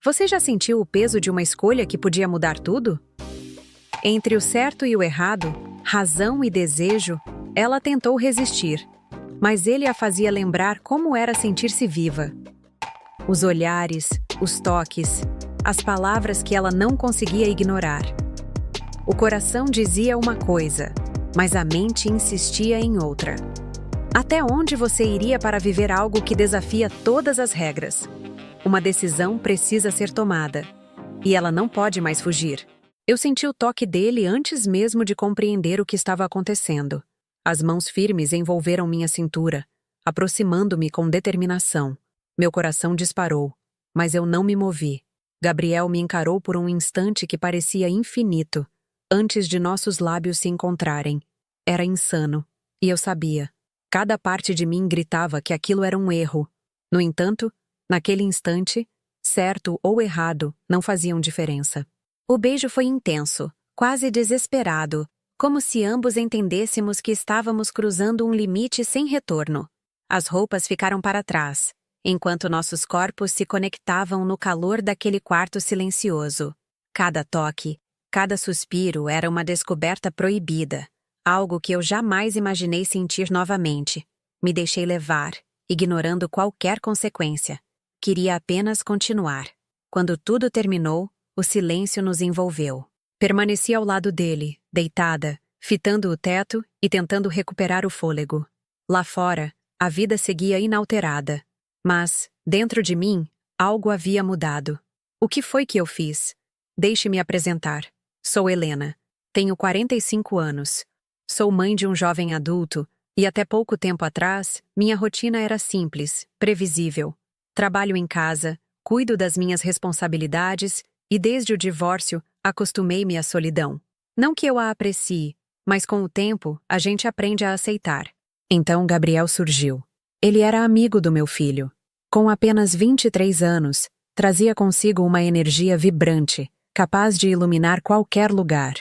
Você já sentiu o peso de uma escolha que podia mudar tudo? Entre o certo e o errado, razão e desejo, ela tentou resistir, mas ele a fazia lembrar como era sentir-se viva. Os olhares, os toques, as palavras que ela não conseguia ignorar. O coração dizia uma coisa, mas a mente insistia em outra. Até onde você iria para viver algo que desafia todas as regras? Uma decisão precisa ser tomada, e ela não pode mais fugir. Eu senti o toque dele antes mesmo de compreender o que estava acontecendo. As mãos firmes envolveram minha cintura, aproximando-me com determinação. Meu coração disparou, mas eu não me movi. Gabriel me encarou por um instante que parecia infinito, antes de nossos lábios se encontrarem. Era insano, e eu sabia. Cada parte de mim gritava que aquilo era um erro. No entanto, naquele instante, certo ou errado não faziam diferença. O beijo foi intenso, quase desesperado, como se ambos entendêssemos que estávamos cruzando um limite sem retorno. As roupas ficaram para trás, enquanto nossos corpos se conectavam no calor daquele quarto silencioso. Cada toque, cada suspiro era uma descoberta proibida, algo que eu jamais imaginei sentir novamente. Me deixei levar, ignorando qualquer consequência. Queria apenas continuar. Quando tudo terminou, o silêncio nos envolveu. Permaneci ao lado dele, deitada, fitando o teto e tentando recuperar o fôlego. Lá fora, a vida seguia inalterada. Mas, dentro de mim, algo havia mudado. O que foi que eu fiz? Deixe-me apresentar. Sou Helena. Tenho 45 anos. Sou mãe de um jovem adulto, e até pouco tempo atrás, minha rotina era simples, previsível. Trabalho em casa, cuido das minhas responsabilidades e desde o divórcio acostumei-me à solidão. Não que eu a aprecie, mas com o tempo a gente aprende a aceitar. Então Gabriel surgiu. Ele era amigo do meu filho. Com apenas 23 anos, trazia consigo uma energia vibrante, capaz de iluminar qualquer lugar.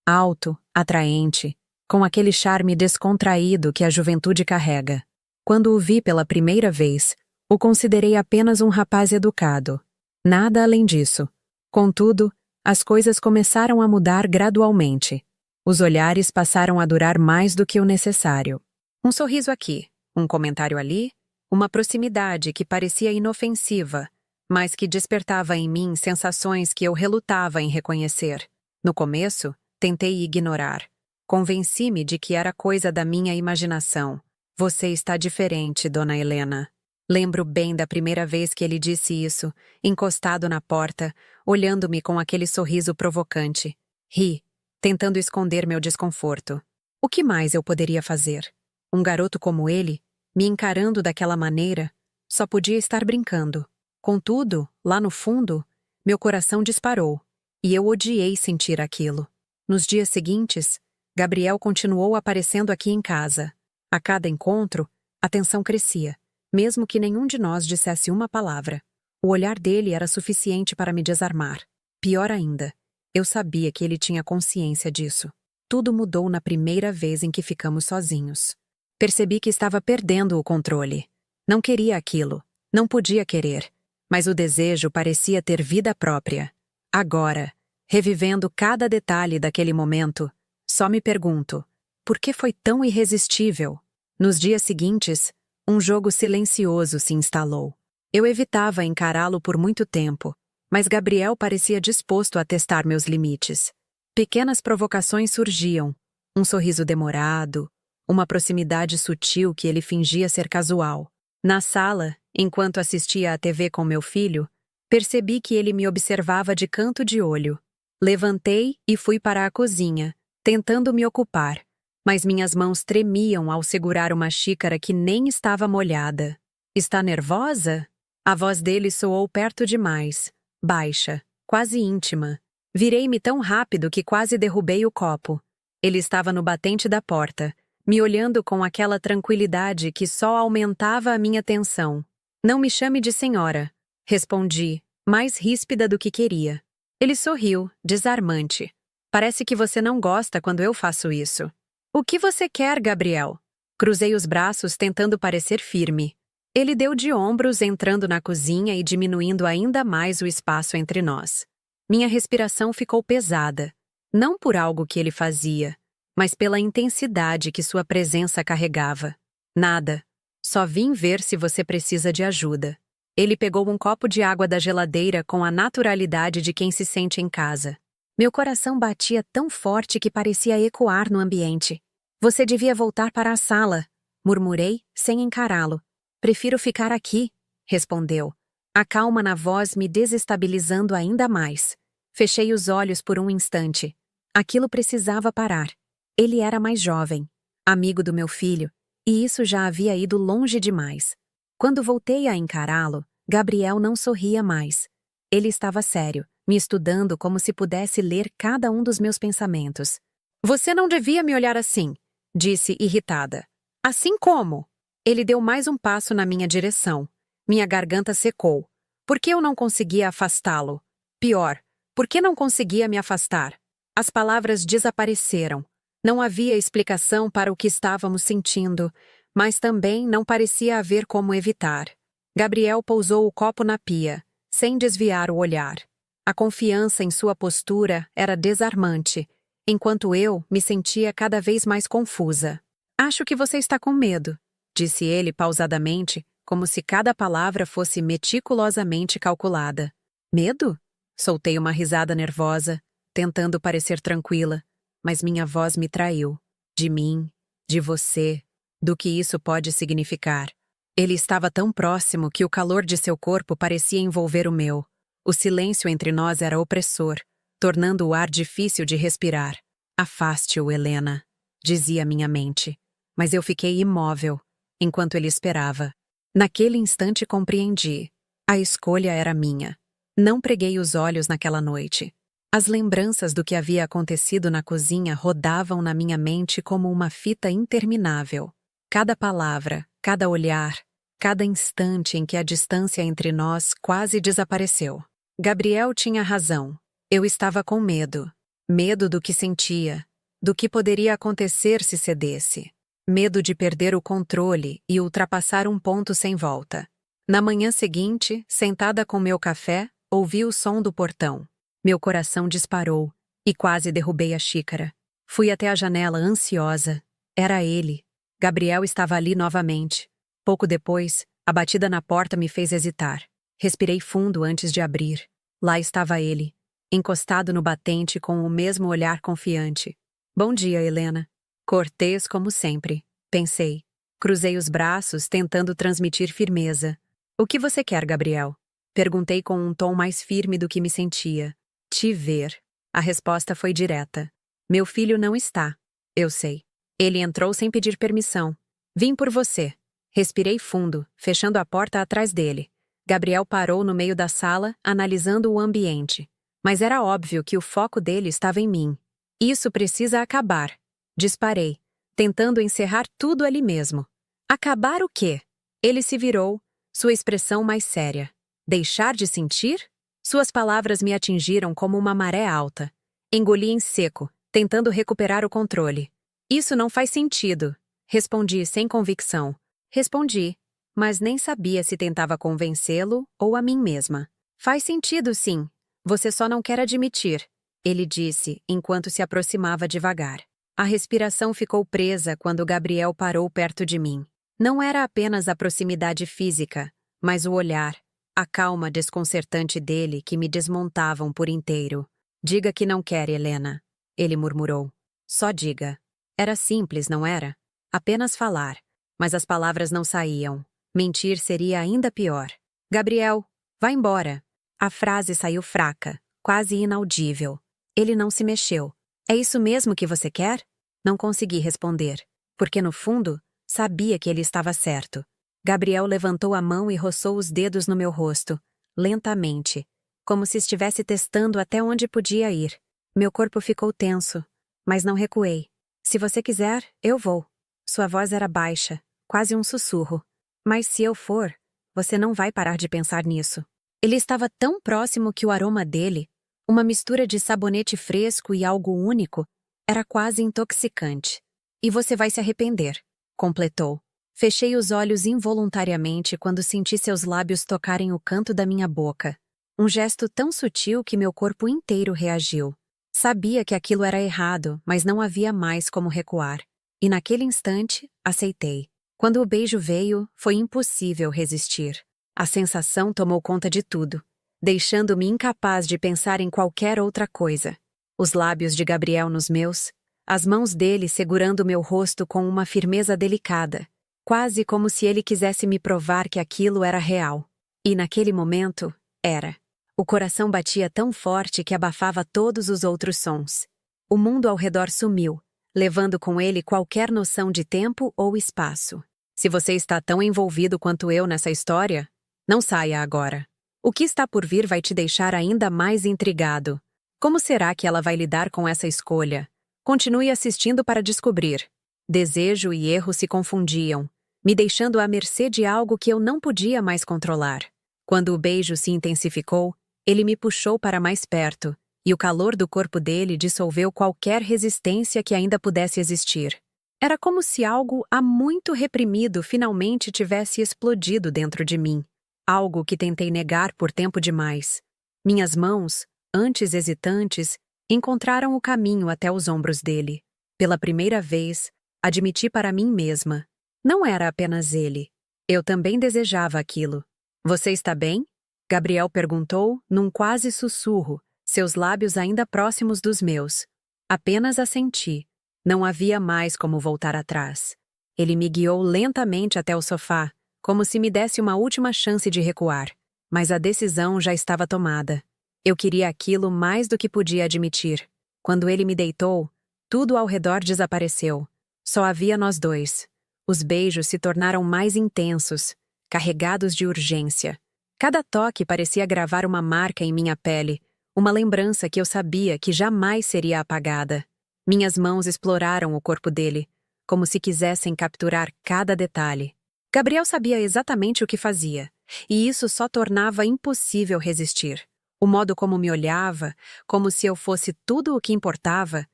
Alto, atraente, com aquele charme descontraído que a juventude carrega. Quando o vi pela primeira vez, o considerei apenas um rapaz educado. Nada além disso. Contudo, as coisas começaram a mudar gradualmente. Os olhares passaram a durar mais do que o necessário. Um sorriso aqui, um comentário ali, uma proximidade que parecia inofensiva, mas que despertava em mim sensações que eu relutava em reconhecer. No começo, tentei ignorar. Convenci-me de que era coisa da minha imaginação. Você está diferente, dona Helena. Lembro bem da primeira vez que ele disse isso, encostado na porta, olhando-me com aquele sorriso provocante. Ri, tentando esconder meu desconforto. O que mais eu poderia fazer? Um garoto como ele, me encarando daquela maneira, só podia estar brincando. Contudo, lá no fundo, meu coração disparou, e eu odiei sentir aquilo. Nos dias seguintes, Gabriel continuou aparecendo aqui em casa. A cada encontro, a tensão crescia. Mesmo que nenhum de nós dissesse uma palavra, o olhar dele era suficiente para me desarmar. Pior ainda, eu sabia que ele tinha consciência disso. Tudo mudou na primeira vez em que ficamos sozinhos. Percebi que estava perdendo o controle. Não queria aquilo, não podia querer, mas o desejo parecia ter vida própria. Agora, revivendo cada detalhe daquele momento, só me pergunto, por que foi tão irresistível? Nos dias seguintes, um jogo silencioso se instalou. Eu evitava encará-lo por muito tempo, mas Gabriel parecia disposto a testar meus limites. Pequenas provocações surgiam, um sorriso demorado, uma proximidade sutil que ele fingia ser casual. Na sala, enquanto assistia à TV com meu filho, percebi que ele me observava de canto de olho. Levantei e fui para a cozinha, tentando me ocupar, mas minhas mãos tremiam ao segurar uma xícara que nem estava molhada. Está nervosa? A voz dele soou perto demais, baixa, quase íntima. Virei-me tão rápido que quase derrubei o copo. Ele estava no batente da porta, me olhando com aquela tranquilidade que só aumentava a minha tensão. Não me chame de senhora, respondi, mais ríspida do que queria. Ele sorriu, desarmante. Parece que você não gosta quando eu faço isso. O que você quer, Gabriel? Cruzei os braços tentando parecer firme. Ele deu de ombros, entrando na cozinha e diminuindo ainda mais o espaço entre nós. Minha respiração ficou pesada, não por algo que ele fazia, mas pela intensidade que sua presença carregava. Nada. Só vim ver se você precisa de ajuda. Ele pegou um copo de água da geladeira com a naturalidade de quem se sente em casa. Meu coração batia tão forte que parecia ecoar no ambiente. Você devia voltar para a sala, murmurei, sem encará-lo. Prefiro ficar aqui, respondeu. A calma na voz me desestabilizando ainda mais. Fechei os olhos por um instante. Aquilo precisava parar. Ele era mais jovem, amigo do meu filho, e isso já havia ido longe demais. Quando voltei a encará-lo, Gabriel não sorria mais. Ele estava sério, me estudando como se pudesse ler cada um dos meus pensamentos. Você não devia me olhar assim, disse irritada. Assim como? Ele deu mais um passo na minha direção. Minha garganta secou. Por que eu não conseguia afastá-lo? Pior, por que não conseguia me afastar? As palavras desapareceram. Não havia explicação para o que estávamos sentindo, mas também não parecia haver como evitar. Gabriel pousou o copo na pia, sem desviar o olhar. A confiança em sua postura era desarmante, enquanto eu me sentia cada vez mais confusa. Acho que você está com medo, disse ele pausadamente, como se cada palavra fosse meticulosamente calculada. Medo? Soltei uma risada nervosa, tentando parecer tranquila, mas minha voz me traiu. De mim, de você, do que isso pode significar. Ele estava tão próximo que o calor de seu corpo parecia envolver o meu. O silêncio entre nós era opressor, tornando o ar difícil de respirar. Afaste-o, Helena, dizia minha mente. Mas eu fiquei imóvel, enquanto ele esperava. Naquele instante compreendi. A escolha era minha. Não preguei os olhos naquela noite. As lembranças do que havia acontecido na cozinha rodavam na minha mente como uma fita interminável. Cada palavra, cada olhar, cada instante em que a distância entre nós quase desapareceu. Gabriel tinha razão. Eu estava com medo. Medo do que sentia, do que poderia acontecer se cedesse. Medo de perder o controle e ultrapassar um ponto sem volta. Na manhã seguinte, sentada com meu café, ouvi o som do portão. Meu coração disparou e quase derrubei a xícara. Fui até a janela ansiosa. Era ele. Gabriel estava ali novamente. Pouco depois, a batida na porta me fez hesitar. Respirei fundo antes de abrir. Lá estava ele, encostado no batente com o mesmo olhar confiante. Bom dia, Helena. Cortês como sempre, pensei. Cruzei os braços, tentando transmitir firmeza. O que você quer, Gabriel? Perguntei com um tom mais firme do que me sentia. Te ver. A resposta foi direta. Meu filho não está. Eu sei. Ele entrou sem pedir permissão. Vim por você. Respirei fundo, fechando a porta atrás dele. Gabriel parou no meio da sala, analisando o ambiente. Mas era óbvio que o foco dele estava em mim. Isso precisa acabar. Disparei, tentando encerrar tudo ali mesmo. Acabar o quê? Ele se virou, sua expressão mais séria. Deixar de sentir? Suas palavras me atingiram como uma maré alta. Engoli em seco, tentando recuperar o controle. Isso não faz sentido, respondi sem convicção. Respondi, mas nem sabia se tentava convencê-lo ou a mim mesma. Faz sentido, sim. Você só não quer admitir, ele disse, enquanto se aproximava devagar. A respiração ficou presa quando Gabriel parou perto de mim. Não era apenas a proximidade física, mas o olhar, a calma desconcertante dele que me desmontavam por inteiro. Diga que não quer, Helena, ele murmurou. Só diga. Era simples, não era? Apenas falar, mas as palavras não saíam. Mentir seria ainda pior. Gabriel, vá embora. A frase saiu fraca, quase inaudível. Ele não se mexeu. É isso mesmo que você quer? Não consegui responder, porque no fundo, sabia que ele estava certo. Gabriel levantou a mão e roçou os dedos no meu rosto, lentamente, como se estivesse testando até onde podia ir. Meu corpo ficou tenso, mas não recuei. Se você quiser, eu vou. Sua voz era baixa, quase um sussurro. Mas se eu for, você não vai parar de pensar nisso. Ele estava tão próximo que o aroma dele, uma mistura de sabonete fresco e algo único, era quase intoxicante. E você vai se arrepender, completou. Fechei os olhos involuntariamente quando senti seus lábios tocarem o canto da minha boca. Um gesto tão sutil que meu corpo inteiro reagiu. Sabia que aquilo era errado, mas não havia mais como recuar. E naquele instante, aceitei. Quando o beijo veio, foi impossível resistir. A sensação tomou conta de tudo, deixando-me incapaz de pensar em qualquer outra coisa. Os lábios de Gabriel nos meus, as mãos dele segurando meu rosto com uma firmeza delicada, quase como se ele quisesse me provar que aquilo era real. E naquele momento, era. O coração batia tão forte que abafava todos os outros sons. O mundo ao redor sumiu, levando com ele qualquer noção de tempo ou espaço. Se você está tão envolvido quanto eu nessa história, não saia agora. O que está por vir vai te deixar ainda mais intrigado. Como será que ela vai lidar com essa escolha? Continue assistindo para descobrir. Desejo e erro se confundiam, me deixando à mercê de algo que eu não podia mais controlar. Quando o beijo se intensificou, ele me puxou para mais perto, e o calor do corpo dele dissolveu qualquer resistência que ainda pudesse existir. Era como se algo há muito reprimido finalmente tivesse explodido dentro de mim. Algo que tentei negar por tempo demais. Minhas mãos, antes hesitantes, encontraram o caminho até os ombros dele. Pela primeira vez, admiti para mim mesma. Não era apenas ele. Eu também desejava aquilo. Você está bem? Gabriel perguntou, num quase sussurro, seus lábios ainda próximos dos meus. Apenas assenti. Não havia mais como voltar atrás. Ele me guiou lentamente até o sofá, como se me desse uma última chance de recuar. Mas a decisão já estava tomada. Eu queria aquilo mais do que podia admitir. Quando ele me deitou, tudo ao redor desapareceu. Só havia nós dois. Os beijos se tornaram mais intensos, carregados de urgência. Cada toque parecia gravar uma marca em minha pele, uma lembrança que eu sabia que jamais seria apagada. Minhas mãos exploraram o corpo dele, como se quisessem capturar cada detalhe. Gabriel sabia exatamente o que fazia, e isso só tornava impossível resistir. O modo como me olhava, como se eu fosse tudo o que importava,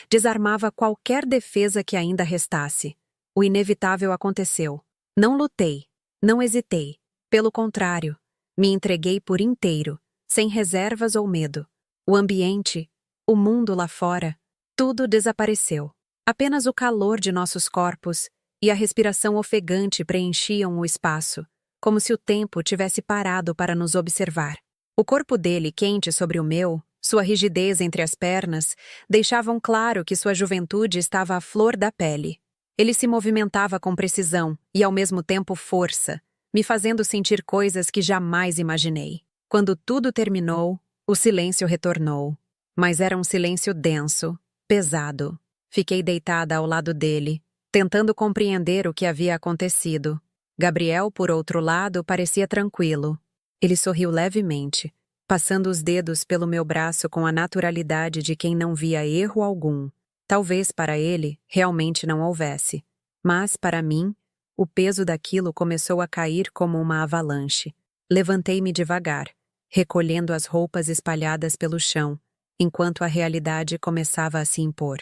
desarmava qualquer defesa que ainda restasse. O inevitável aconteceu. Não lutei, não hesitei. Pelo contrário, me entreguei por inteiro, sem reservas ou medo. O ambiente, o mundo lá fora, tudo desapareceu. Apenas o calor de nossos corpos e a respiração ofegante preenchiam o espaço, como se o tempo tivesse parado para nos observar. O corpo dele quente sobre o meu, sua rigidez entre as pernas, deixavam claro que sua juventude estava à flor da pele. Ele se movimentava com precisão e, ao mesmo tempo, força, me fazendo sentir coisas que jamais imaginei. Quando tudo terminou, o silêncio retornou. Mas era um silêncio denso, pesado. Fiquei deitada ao lado dele, tentando compreender o que havia acontecido. Gabriel, por outro lado, parecia tranquilo. Ele sorriu levemente, passando os dedos pelo meu braço com a naturalidade de quem não via erro algum. Talvez para ele realmente não houvesse. Mas, para mim, o peso daquilo começou a cair como uma avalanche. Levantei-me devagar, recolhendo as roupas espalhadas pelo chão, enquanto a realidade começava a se impor.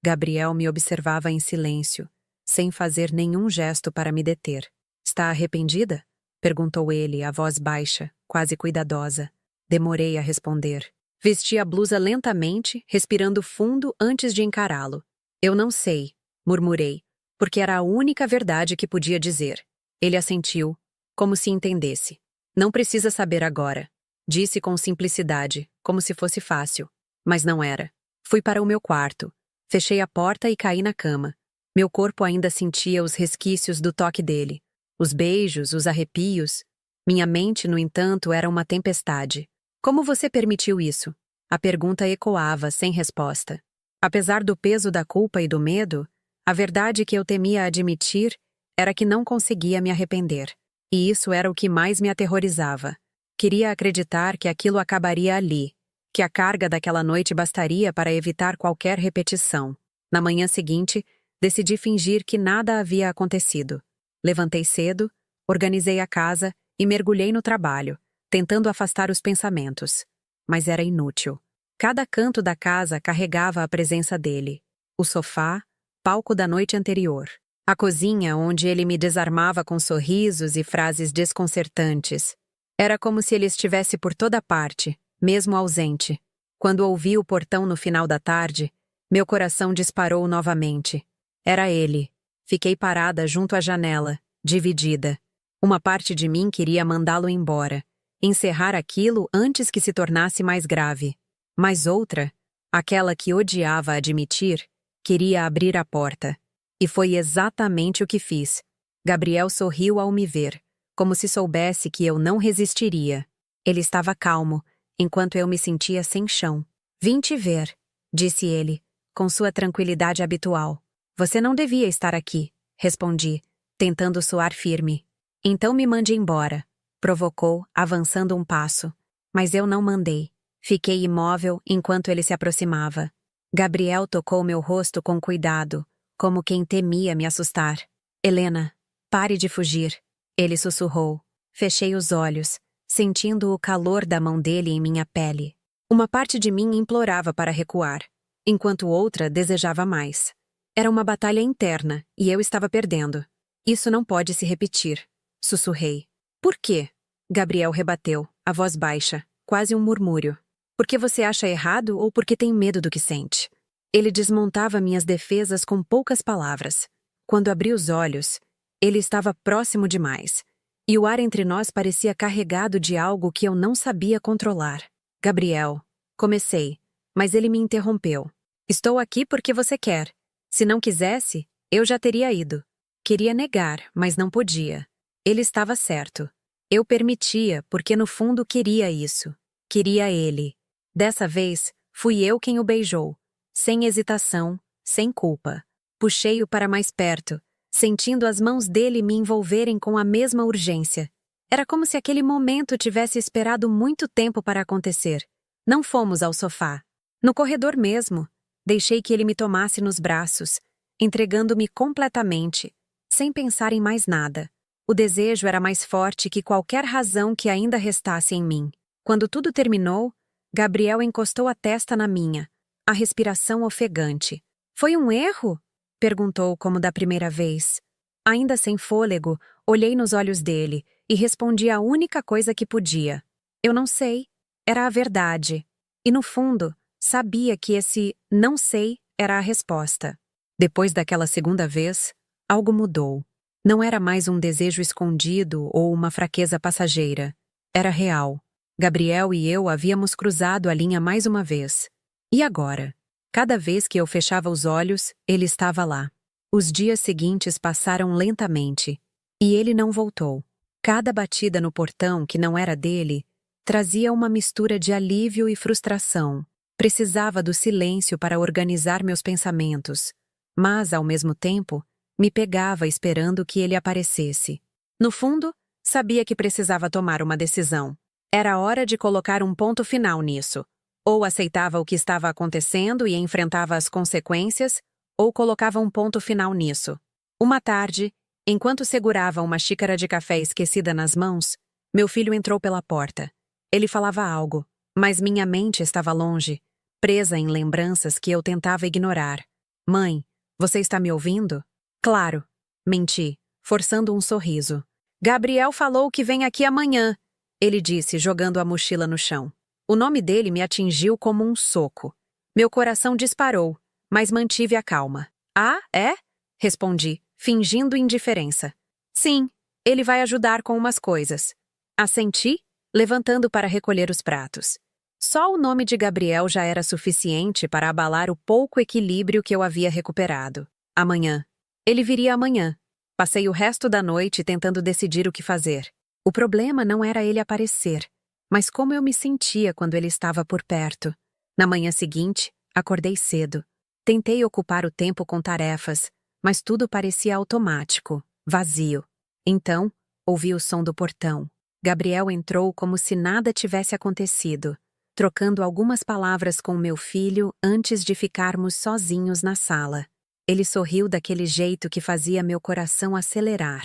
Gabriel me observava em silêncio, sem fazer nenhum gesto para me deter. Está arrependida? Perguntou ele, a voz baixa, quase cuidadosa. Demorei a responder. Vesti a blusa lentamente, respirando fundo antes de encará-lo. Eu não sei, murmurei, porque era a única verdade que podia dizer. Ele assentiu, como se entendesse. Não precisa saber agora, disse com simplicidade, como se fosse fácil. Mas não era. Fui para o meu quarto. Fechei a porta e caí na cama. Meu corpo ainda sentia os resquícios do toque dele. Os beijos, os arrepios. Minha mente, no entanto, era uma tempestade. Como você permitiu isso? A pergunta ecoava, sem resposta. Apesar do peso da culpa e do medo, a verdade que eu temia admitir era que não conseguia me arrepender. E isso era o que mais me aterrorizava. Queria acreditar que aquilo acabaria ali, que a carga daquela noite bastaria para evitar qualquer repetição. Na manhã seguinte, decidi fingir que nada havia acontecido. Levantei cedo, organizei a casa e mergulhei no trabalho, tentando afastar os pensamentos. Mas era inútil. Cada canto da casa carregava a presença dele. O sofá, palco da noite anterior. A cozinha, onde ele me desarmava com sorrisos e frases desconcertantes. Era como se ele estivesse por toda parte, mesmo ausente. Quando ouvi o portão no final da tarde, meu coração disparou novamente. Era ele. Fiquei parada junto à janela, dividida. Uma parte de mim queria mandá-lo embora, encerrar aquilo antes que se tornasse mais grave. Mas outra, aquela que odiava admitir, queria abrir a porta. E foi exatamente o que fiz. Gabriel sorriu ao me ver, como se soubesse que eu não resistiria. Ele estava calmo, enquanto eu me sentia sem chão. "Vim te ver", disse ele, com sua tranquilidade habitual. "Você não devia estar aqui", respondi, tentando soar firme. "Então me mande embora", provocou, avançando um passo. Mas eu não mandei. Fiquei imóvel enquanto ele se aproximava. Gabriel tocou meu rosto com cuidado, como quem temia me assustar. "Helena, pare de fugir", ele sussurrou. Fechei os olhos, sentindo o calor da mão dele em minha pele. Uma parte de mim implorava para recuar, enquanto outra desejava mais. Era uma batalha interna, e eu estava perdendo. "Isso não pode se repetir", sussurrei. "Por quê?", Gabriel rebateu, a voz baixa, quase um murmúrio. "Porque você acha errado ou porque tem medo do que sente?" Ele desmontava minhas defesas com poucas palavras. Quando abri os olhos, ele estava próximo demais, e o ar entre nós parecia carregado de algo que eu não sabia controlar. "Gabriel", comecei, mas ele me interrompeu. "Estou aqui porque você quer. Se não quisesse, eu já teria ido." Queria negar, mas não podia. Ele estava certo. Eu permitia porque no fundo queria isso. Queria ele. Dessa vez, fui eu quem o beijou. Sem hesitação, sem culpa. Puxei-o para mais perto, sentindo as mãos dele me envolverem com a mesma urgência. Era como se aquele momento tivesse esperado muito tempo para acontecer. Não fomos ao sofá. No corredor mesmo, deixei que ele me tomasse nos braços, entregando-me completamente, sem pensar em mais nada. O desejo era mais forte que qualquer razão que ainda restasse em mim. Quando tudo terminou, Gabriel encostou a testa na minha, a respiração ofegante. "Foi um erro?", perguntou como da primeira vez. Ainda sem fôlego, olhei nos olhos dele e respondi a única coisa que podia. "Eu não sei." Era a verdade. E no fundo, sabia que esse "não sei" era a resposta. Depois daquela segunda vez, algo mudou. Não era mais um desejo escondido ou uma fraqueza passageira. Era real. Gabriel e eu havíamos cruzado a linha mais uma vez. E agora? Cada vez que eu fechava os olhos, ele estava lá. Os dias seguintes passaram lentamente. E ele não voltou. Cada batida no portão, que não era dele, trazia uma mistura de alívio e frustração. Precisava do silêncio para organizar meus pensamentos. Mas, ao mesmo tempo, me pegava esperando que ele aparecesse. No fundo, sabia que precisava tomar uma decisão. Era hora de colocar um ponto final nisso. Ou aceitava o que estava acontecendo e enfrentava as consequências, ou colocava um ponto final nisso. Uma tarde, enquanto segurava uma xícara de café esquecida nas mãos, meu filho entrou pela porta. Ele falava algo, mas minha mente estava longe, presa em lembranças que eu tentava ignorar. "Mãe, você está me ouvindo?" "Claro", menti, forçando um sorriso. "Gabriel falou que vem aqui amanhã", ele disse, jogando a mochila no chão. O nome dele me atingiu como um soco. Meu coração disparou, mas mantive a calma. "Ah, é?", respondi, fingindo indiferença. "Sim, ele vai ajudar com umas coisas." Assenti, levantando para recolher os pratos. Só o nome de Gabriel já era suficiente para abalar o pouco equilíbrio que eu havia recuperado. Amanhã. Ele viria amanhã. Passei o resto da noite tentando decidir o que fazer. O problema não era ele aparecer, mas como eu me sentia quando ele estava por perto. Na manhã seguinte, acordei cedo. Tentei ocupar o tempo com tarefas, mas tudo parecia automático, vazio. Então, ouvi o som do portão. Gabriel entrou como se nada tivesse acontecido, trocando algumas palavras com meu filho antes de ficarmos sozinhos na sala. Ele sorriu daquele jeito que fazia meu coração acelerar.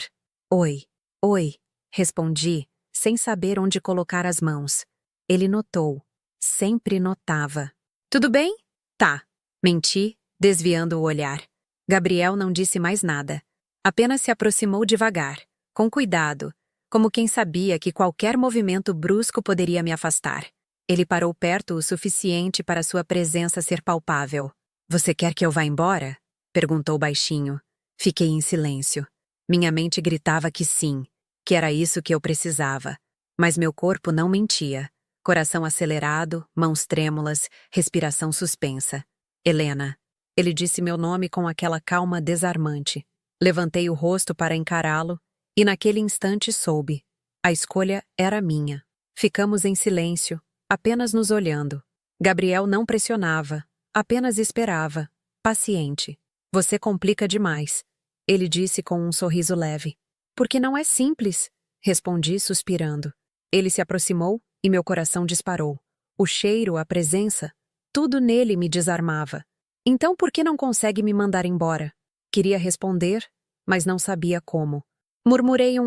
"Oi, oi", respondi, sem saber onde colocar as mãos. Ele notou. Sempre notava. "Tudo bem?" "Tá", menti, desviando o olhar. Gabriel não disse mais nada. Apenas se aproximou devagar, com cuidado, como quem sabia que qualquer movimento brusco poderia me afastar. Ele parou perto o suficiente para sua presença ser palpável. Você quer que eu vá embora? Perguntou baixinho. Fiquei em silêncio. Minha mente gritava que sim, que era isso que eu precisava. Mas meu corpo não mentia. Coração acelerado, mãos trêmulas, respiração suspensa. Helena. Ele disse meu nome com aquela calma desarmante. Levantei o rosto para encará-lo, e naquele instante soube. A escolha era minha. Ficamos em silêncio, apenas nos olhando. Gabriel não pressionava, apenas esperava, paciente. Você complica demais, ele disse com um sorriso leve. Porque não é simples, respondi suspirando. Ele se aproximou e meu coração disparou. O cheiro, a presença, tudo nele me desarmava. Então por que não consegue me mandar embora? Queria responder, mas não sabia como. Murmurei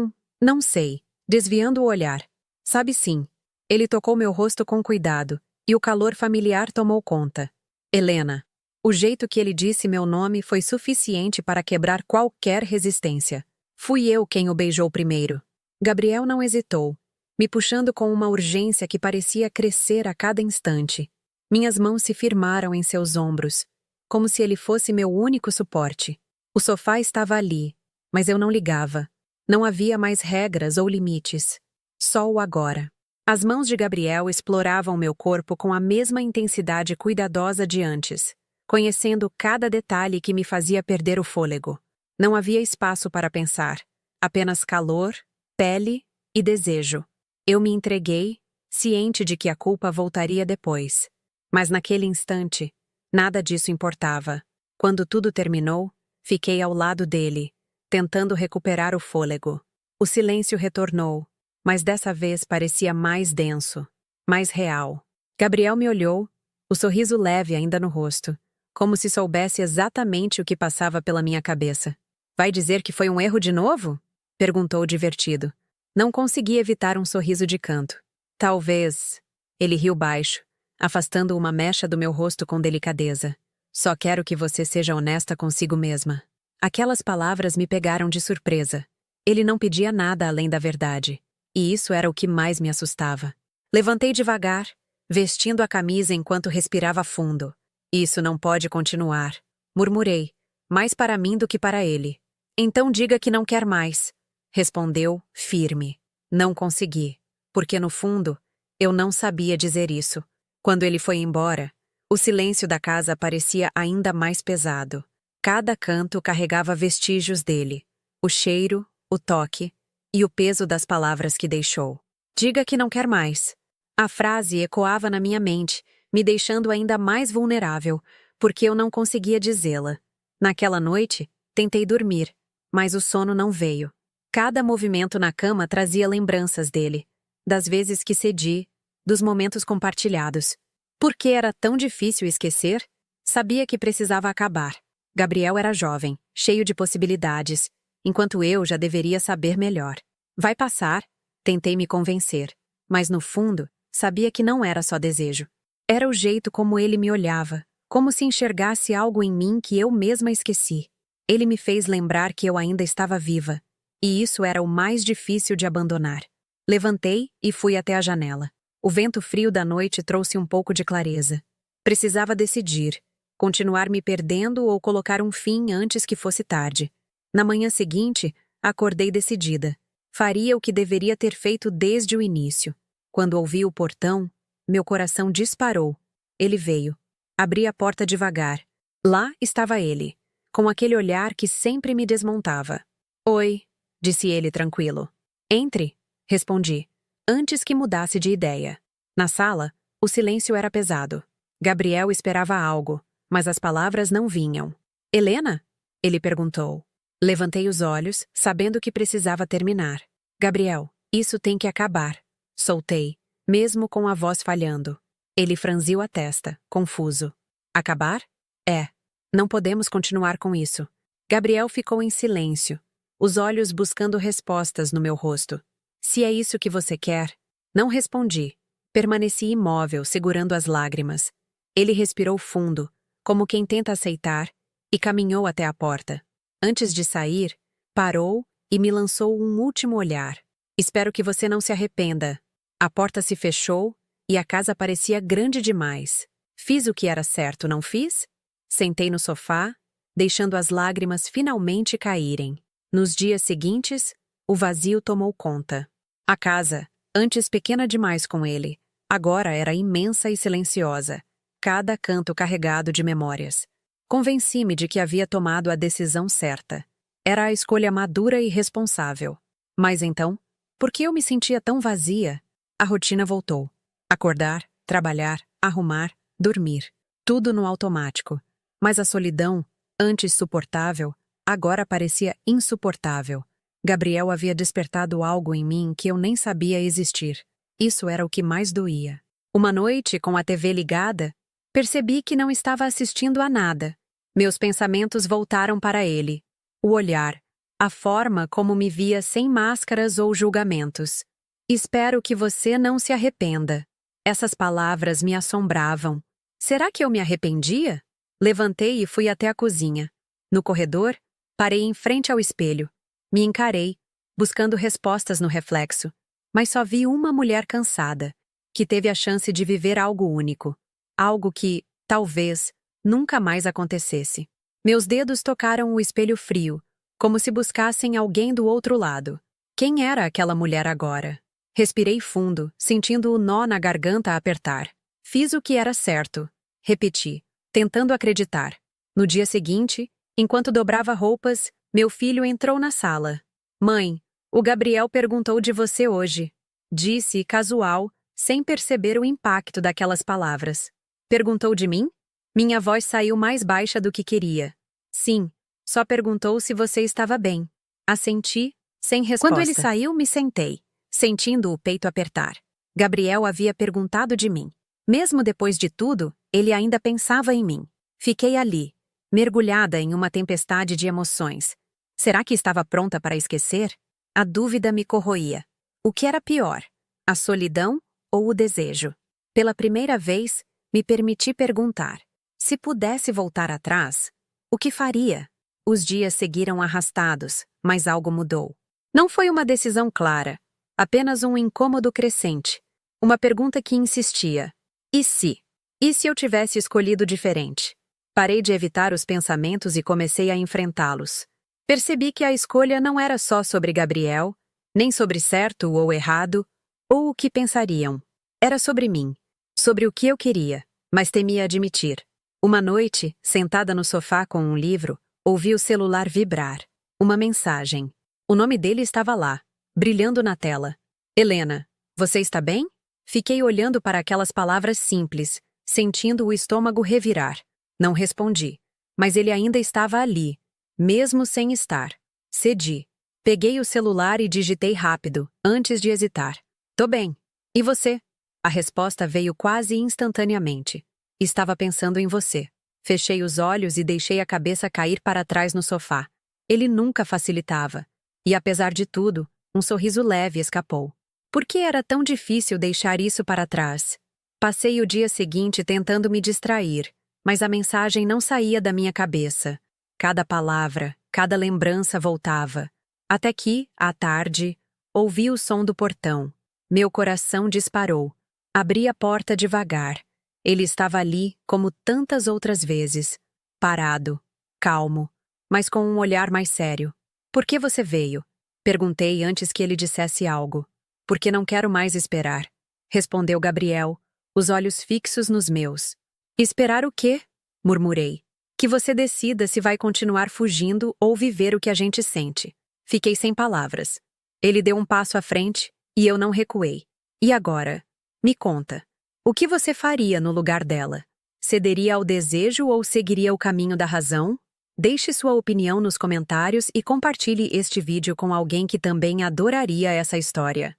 não sei, desviando o olhar. Sabe sim. Ele tocou meu rosto com cuidado, e o calor familiar tomou conta. Helena. O jeito que ele disse meu nome foi suficiente para quebrar qualquer resistência. Fui eu quem o beijou primeiro. Gabriel não hesitou, me puxando com uma urgência que parecia crescer a cada instante. Minhas mãos se firmaram em seus ombros, como se ele fosse meu único suporte. O sofá estava ali, mas eu não ligava. Não havia mais regras ou limites. Só o agora. As mãos de Gabriel exploravam meu corpo com a mesma intensidade cuidadosa de antes, conhecendo cada detalhe que me fazia perder o fôlego. Não havia espaço para pensar. Apenas calor, pele e desejo. Eu me entreguei, ciente de que a culpa voltaria depois. Mas naquele instante, nada disso importava. Quando tudo terminou, fiquei ao lado dele, tentando recuperar o fôlego. O silêncio retornou, mas dessa vez parecia mais denso, mais real. Gabriel me olhou, o sorriso leve ainda no rosto, como se soubesse exatamente o que passava pela minha cabeça. Vai dizer que foi um erro de novo? Perguntou divertido. Não consegui evitar um sorriso de canto. Talvez. Ele riu baixo, afastando uma mecha do meu rosto com delicadeza. Só quero que você seja honesta consigo mesma. Aquelas palavras me pegaram de surpresa. Ele não pedia nada além da verdade. E isso era o que mais me assustava. Levantei devagar, vestindo a camisa enquanto respirava fundo. Isso não pode continuar. Murmurei, mais para mim do que para ele. Então diga que não quer mais. Respondeu, firme. Não consegui. Porque no fundo, eu não sabia dizer isso. Quando ele foi embora, o silêncio da casa parecia ainda mais pesado. Cada canto carregava vestígios dele. O cheiro, o toque e o peso das palavras que deixou. Diga que não quer mais. A frase ecoava na minha mente, me deixando ainda mais vulnerável, porque eu não conseguia dizê-la. Naquela noite, tentei dormir, mas o sono não veio. Cada movimento na cama trazia lembranças dele, das vezes que cedi, dos momentos compartilhados. Por que era tão difícil esquecer? Sabia que precisava acabar. Gabriel era jovem, cheio de possibilidades, enquanto eu já deveria saber melhor. Vai passar, tentei me convencer, mas no fundo, sabia que não era só desejo. Era o jeito como ele me olhava, como se enxergasse algo em mim que eu mesma esqueci. Ele me fez lembrar que eu ainda estava viva, e isso era o mais difícil de abandonar. Levantei e fui até a janela. O vento frio da noite trouxe um pouco de clareza. Precisava decidir, continuar me perdendo ou colocar um fim antes que fosse tarde. Na manhã seguinte, acordei decidida. Faria o que deveria ter feito desde o início. Quando ouvi o portão, meu coração disparou. Ele veio. Abri a porta devagar. Lá estava ele, com aquele olhar que sempre me desmontava. Oi, disse ele tranquilo. Entre, respondi, antes que mudasse de ideia. Na sala, o silêncio era pesado. Gabriel esperava algo, mas as palavras não vinham. Helena? Ele perguntou. Levantei os olhos, sabendo que precisava terminar. Gabriel, isso tem que acabar. Soltei, mesmo com a voz falhando. Ele franziu a testa, confuso. Acabar? É. Não podemos continuar com isso. Gabriel ficou em silêncio, os olhos buscando respostas no meu rosto. Se é isso que você quer. Não respondi. Permaneci imóvel, segurando as lágrimas. Ele respirou fundo, como quem tenta aceitar, e caminhou até a porta. Antes de sair, Parou e me lançou um último olhar. Espero que você não se arrependa. A porta se fechou e a casa parecia grande demais. Fiz o que era certo, não fiz? Sentei no sofá, deixando as lágrimas finalmente caírem. Nos dias seguintes, o vazio tomou conta. A casa, antes pequena demais com ele, agora era imensa e silenciosa, cada canto carregado de memórias. Convenci-me de que havia tomado a decisão certa. Era a escolha madura e responsável. Mas então, por que eu me sentia tão vazia? A rotina voltou. Acordar, trabalhar, arrumar, dormir. Tudo no automático. Mas a solidão, antes suportável, agora parecia insuportável. Gabriel havia despertado algo em mim que eu nem sabia existir. Isso era o que mais doía. Uma noite, com a TV ligada, percebi que não estava assistindo a nada. Meus pensamentos voltaram para ele. O olhar, a forma como me via sem máscaras ou julgamentos. Espero que você não se arrependa. Essas palavras me assombravam. Será que eu me arrependia? Levantei e fui até a cozinha. No corredor, parei em frente ao espelho. Me encarei, buscando respostas no reflexo, mas só vi uma mulher cansada, que teve a chance de viver algo único. Algo que, talvez, nunca mais acontecesse. Meus dedos tocaram o espelho frio, como se buscassem alguém do outro lado. Quem era aquela mulher agora? Respirei fundo, sentindo o nó na garganta apertar. Fiz o que era certo. Repeti, tentando acreditar. No dia seguinte, enquanto dobrava roupas, meu filho entrou na sala. Mãe, o Gabriel perguntou de você hoje. Disse, casual, sem perceber o impacto daquelas palavras. Perguntou de mim? Minha voz saiu mais baixa do que queria. Sim, só perguntou se você estava bem. Assenti, sem resposta. Quando ele saiu, me sentei, sentindo o peito apertar. Gabriel havia perguntado de mim. Mesmo depois de tudo, ele ainda pensava em mim. Fiquei ali, mergulhada em uma tempestade de emoções. Será que estava pronta para esquecer? A dúvida me corroía. O que era pior? A solidão ou o desejo? Pela primeira vez, me permiti perguntar. Se pudesse voltar atrás, o que faria? Os dias seguiram arrastados, mas algo mudou. Não foi uma decisão clara, apenas um incômodo crescente. Uma pergunta que insistia. E se? E se eu tivesse escolhido diferente? Parei de evitar os pensamentos e comecei a enfrentá-los. Percebi que a escolha não era só sobre Gabriel, nem sobre certo ou errado, ou o que pensariam. Era sobre mim, sobre o que eu queria, mas temia admitir. Uma noite, sentada no sofá com um livro, ouvi o celular vibrar. Uma mensagem. O nome dele estava lá, brilhando na tela. Helena, você está bem? Fiquei olhando para aquelas palavras simples, sentindo o estômago revirar. Não respondi, mas ele ainda estava ali, mesmo sem estar. Cedi. Peguei o celular e digitei rápido, antes de hesitar. Tô bem. E você? A resposta veio quase instantaneamente. Estava pensando em você. Fechei os olhos e deixei a cabeça cair para trás no sofá. Ele nunca facilitava. E apesar de tudo, um sorriso leve escapou. Por que era tão difícil deixar isso para trás? Passei o dia seguinte tentando me distrair, mas a mensagem não saía da minha cabeça. Cada palavra, cada lembrança voltava. Até que, à tarde, ouvi o som do portão. Meu coração disparou. Abri a porta devagar. Ele estava ali, como tantas outras vezes. Parado, calmo, mas com um olhar mais sério. Por que você veio? Perguntei antes que ele dissesse algo. Porque não quero mais esperar. Respondeu Gabriel, os olhos fixos nos meus. Esperar o quê? Murmurei. Que você decida se vai continuar fugindo ou viver o que a gente sente. Fiquei sem palavras. Ele deu um passo à frente e eu não recuei. E agora? Me conta. O que você faria no lugar dela? Cederia ao desejo ou seguiria o caminho da razão? Deixe sua opinião nos comentários e compartilhe este vídeo com alguém que também adoraria essa história.